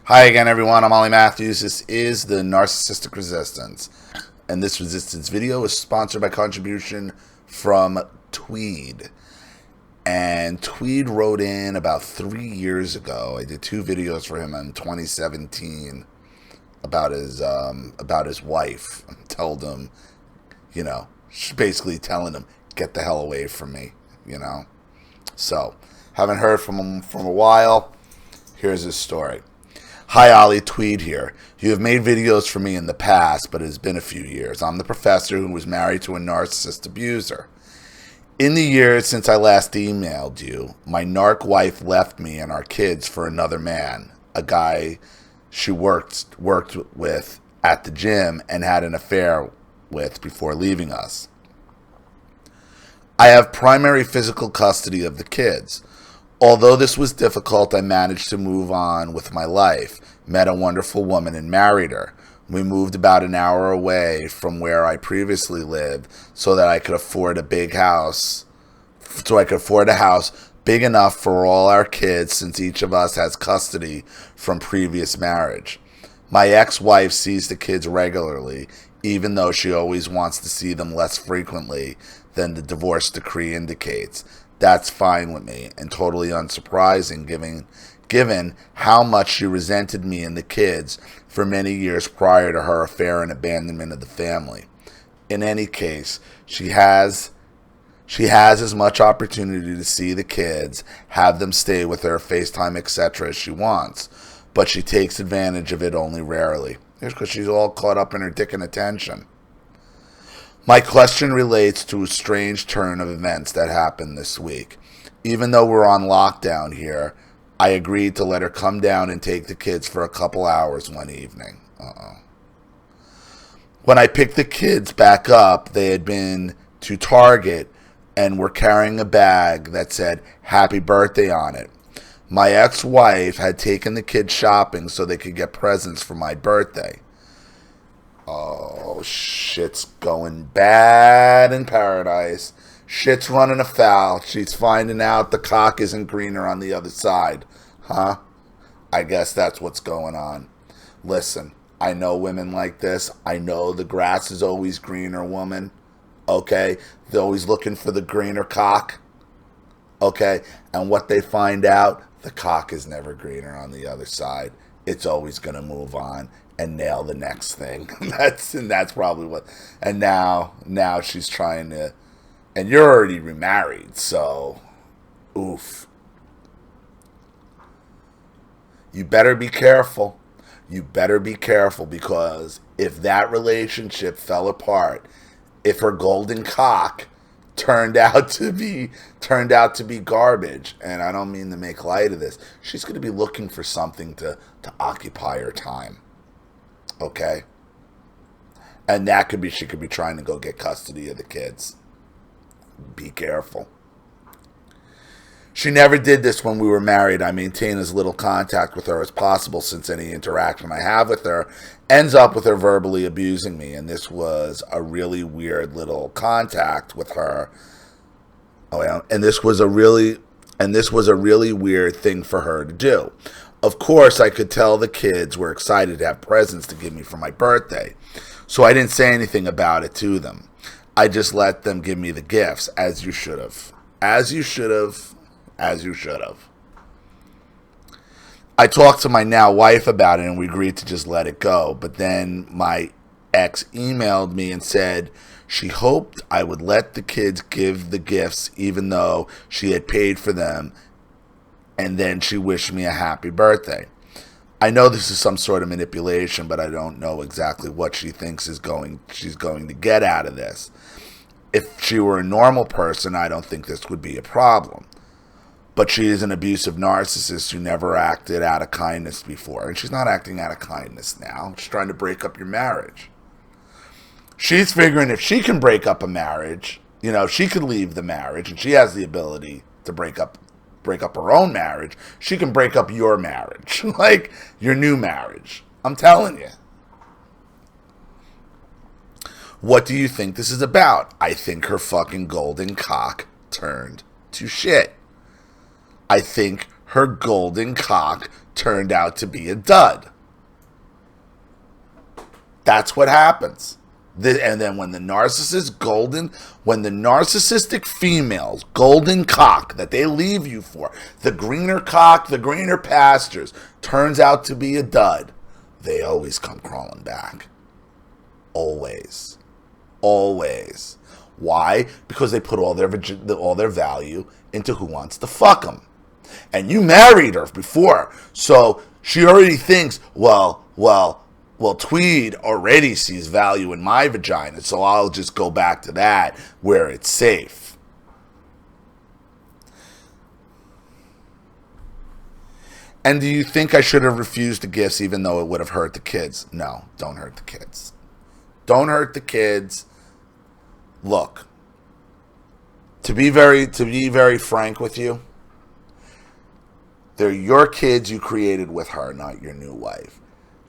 Hi again, everyone. I'm Ollie Matthews. This is the Narcissistic Resistance. And this resistance video is sponsored by contribution from Tweed. And Tweed wrote in about 3 years ago. I did 2 videos for him in 2017 about his wife. Told him, basically telling him, get the hell away from me, So, haven't heard from him for a while. Here's his story. Hi, Ollie, Tweed here. You have made videos for me in the past, but it has been a few years. I'm the professor who was married to a narcissist abuser. In the years since I last emailed you, my narc wife left me and our kids for another man, a guy she worked with at the gym and had an affair with before leaving us. I have primary physical custody of the kids. Although this was difficult, I managed to move on with my life, met a wonderful woman and married her. We moved about an hour away from where I previously lived so that I could afford a big house, a house big enough for all our kids since each of us has custody from previous marriage. My ex-wife sees the kids regularly, even though she always wants to see them less frequently than the divorce decree indicates. That's fine with me and totally unsurprising given how much she resented me and the kids for many years prior to her affair and abandonment of the family. In any case, she has as much opportunity to see the kids, have them stay with her, FaceTime, etc. as she wants, but she takes advantage of it only rarely. It's because she's all caught up in her dick and attention. My question relates to a strange turn of events that happened this week. Even though we're on lockdown here, I agreed to let her come down and take the kids for a couple hours one evening. When I picked the kids back up, they had been to Target and were carrying a bag that said "Happy Birthday" on it. My ex-wife had taken the kids shopping so they could get presents for my birthday. Oh, shit's going bad in paradise. Shit's running afoul. She's finding out the cock isn't greener on the other side. Huh? I guess that's what's going on. Listen, I know women like this. I know the grass is always greener, woman. Okay? They're always looking for the greener cock. Okay? And what they find out, the cock is never greener on the other side. It's always going to move on and nail the next thing. That's probably what. And now she's trying to, and you're already remarried, so oof. You better be careful. You better be careful, because if that relationship fell apart, if her golden cock turned out to be garbage, and I don't mean to make light of this, she's going to be looking for something to occupy her time. Okay? And that could be, she could be trying to go get custody of the kids. Be careful. She never did this when we were married. I maintain as little contact with her as possible, since any interaction I have with her ends up with her verbally abusing me. And this was a really weird little contact with her. And this was a really weird thing for her to do. Of course, I could tell the kids were excited to have presents to give me for my birthday, so I didn't say anything about it to them. I just let them give me the gifts, as you should have. As you should have. As you should have. I talked to my now wife about it, and we agreed to just let it go. But then my ex emailed me and said she hoped I would let the kids give the gifts even though she had paid for them, and then she wished me a happy birthday. I know this is some sort of manipulation, but I don't know exactly what she thinks she's going to get out of this. If she were a normal person, I don't think this would be a problem. But she is an abusive narcissist who never acted out of kindness before. And she's not acting out of kindness now. She's trying to break up your marriage. She's figuring if she can break up a marriage, she could leave the marriage, and she has the ability to break up her own marriage. She can break up your marriage, like your new marriage. I'm telling you. What do you think this is about? I think her fucking golden cock turned to shit. I think her golden cock turned out to be a dud. That's what happens. And then when the narcissistic female's golden cock that they leave you for, the greener cock, the greener pastures, turns out to be a dud, they always come crawling back. Always. Always. Why? Because they put all their value into who wants to fuck them. And you married her before, so she already thinks, well, Tweed already sees value in my vagina, so I'll just go back to that where it's safe. And do you think I should have refused the gifts even though it would have hurt the kids? No, don't hurt the kids. Don't hurt the kids. Look, to be very frank with you, they're your kids you created with her, not your new wife.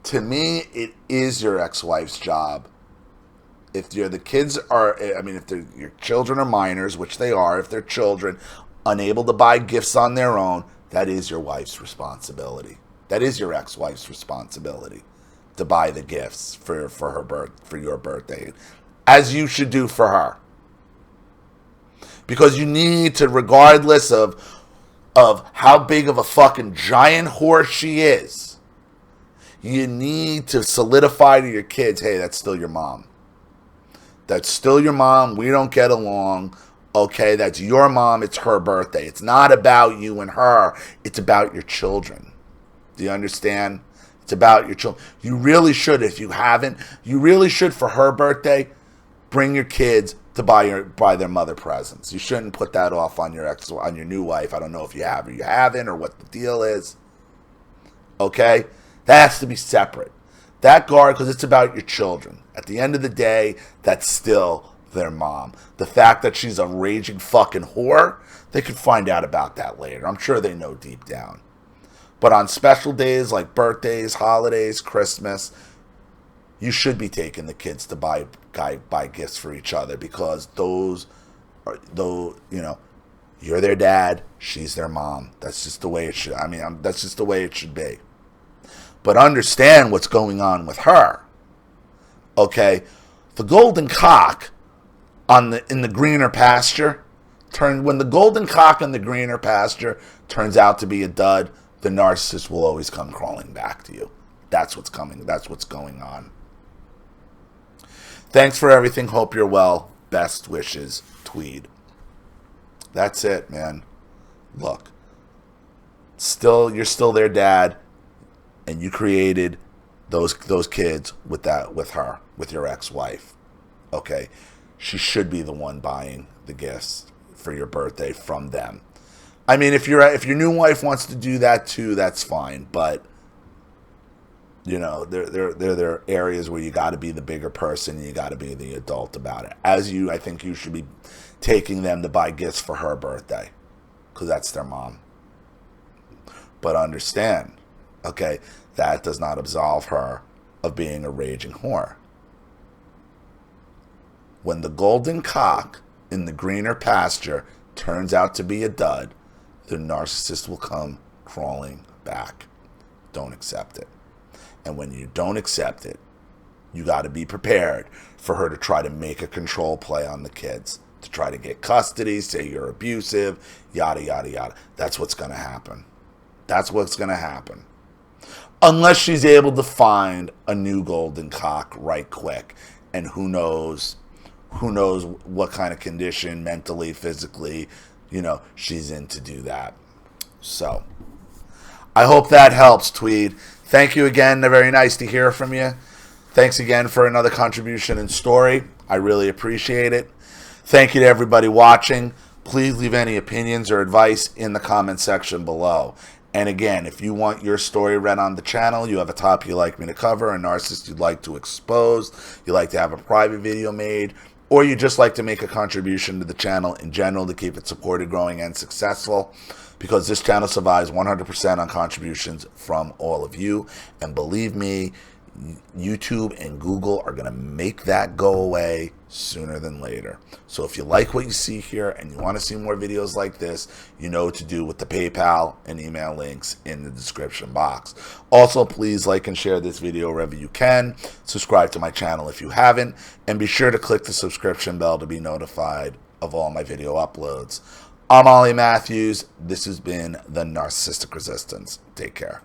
To me, it is your ex-wife's job. If your children are minors, which they are, if they're children, unable to buy gifts on their own, that is your wife's responsibility. That is your ex-wife's responsibility to buy the gifts for your birthday, as you should do for her. Because you need to, regardless of how big of a fucking giant whore she is, you need to solidify to your kids, hey, that's still your mom. That's still your mom. We don't get along. Okay, that's your mom. It's her birthday. It's not about you and her. It's about your children. Do you understand? It's about your children. You really should, if you haven't, you really should, for her birthday, bring your kids to buy their mother presents. You shouldn't put that off on your new wife. I don't know if you have or you haven't or what the deal is. Okay? That has to be separate. That guard, because it's about your children. At the end of the day, that's still their mom. The fact that she's a raging fucking whore, they could find out about that later. I'm sure they know deep down. But on special days like birthdays, holidays, Christmas, you should be taking the kids to buy gifts for each other, because you're their dad, she's their mom. That's just the way it should. That's just the way it should be. But understand what's going on with her. Okay, the golden cock in the greener pasture when the golden cock in the greener pasture turns out to be a dud, the narcissist will always come crawling back to you. That's what's coming. That's what's going on. Thanks for everything. Hope you're well. Best wishes, Tweed. That's it, man. Look, you're still their dad. And you created those kids with her, with your ex-wife. Okay, she should be the one buying the gifts for your birthday from them. I mean, if your new wife wants to do that too, that's fine. But there are areas where you got to be the bigger person. And you got to be the adult about it. I think you should be taking them to buy gifts for her birthday, because that's their mom. But understand. Okay, that does not absolve her of being a raging whore. When the golden cock in the greener pasture turns out to be a dud, the narcissist will come crawling back. Don't accept it. And when you don't accept it, you got to be prepared for her to try to make a control play on the kids, to try to get custody, say you're abusive, yada, yada, yada. That's what's going to happen. That's what's going to happen. Unless she's able to find a new golden cock right quick. And who knows what kind of condition, mentally, physically, she's in to do that. So, I hope that helps, Tweed. Thank you again. Very nice to hear from you. Thanks again for another contribution and story. I really appreciate it. Thank you to everybody watching. Please leave any opinions or advice in the comment section below. And again, if you want your story read on the channel, you have a topic you'd like me to cover, a narcissist you'd like to expose, you'd like to have a private video made, or you just like to make a contribution to the channel in general to keep it supported, growing, and successful, because this channel survives 100% on contributions from all of you. And believe me, YouTube and Google are going to make that go away sooner than later. So if you like what you see here and you want to see more videos like this, you know what to do with the PayPal and email links in the description box. Also, please like and share this video wherever you can. Subscribe to my channel if you haven't, and be sure to click the subscription bell to be notified of all my video uploads. I'm Ollie Matthews. This has been the Narcissistic Resistance. Take care.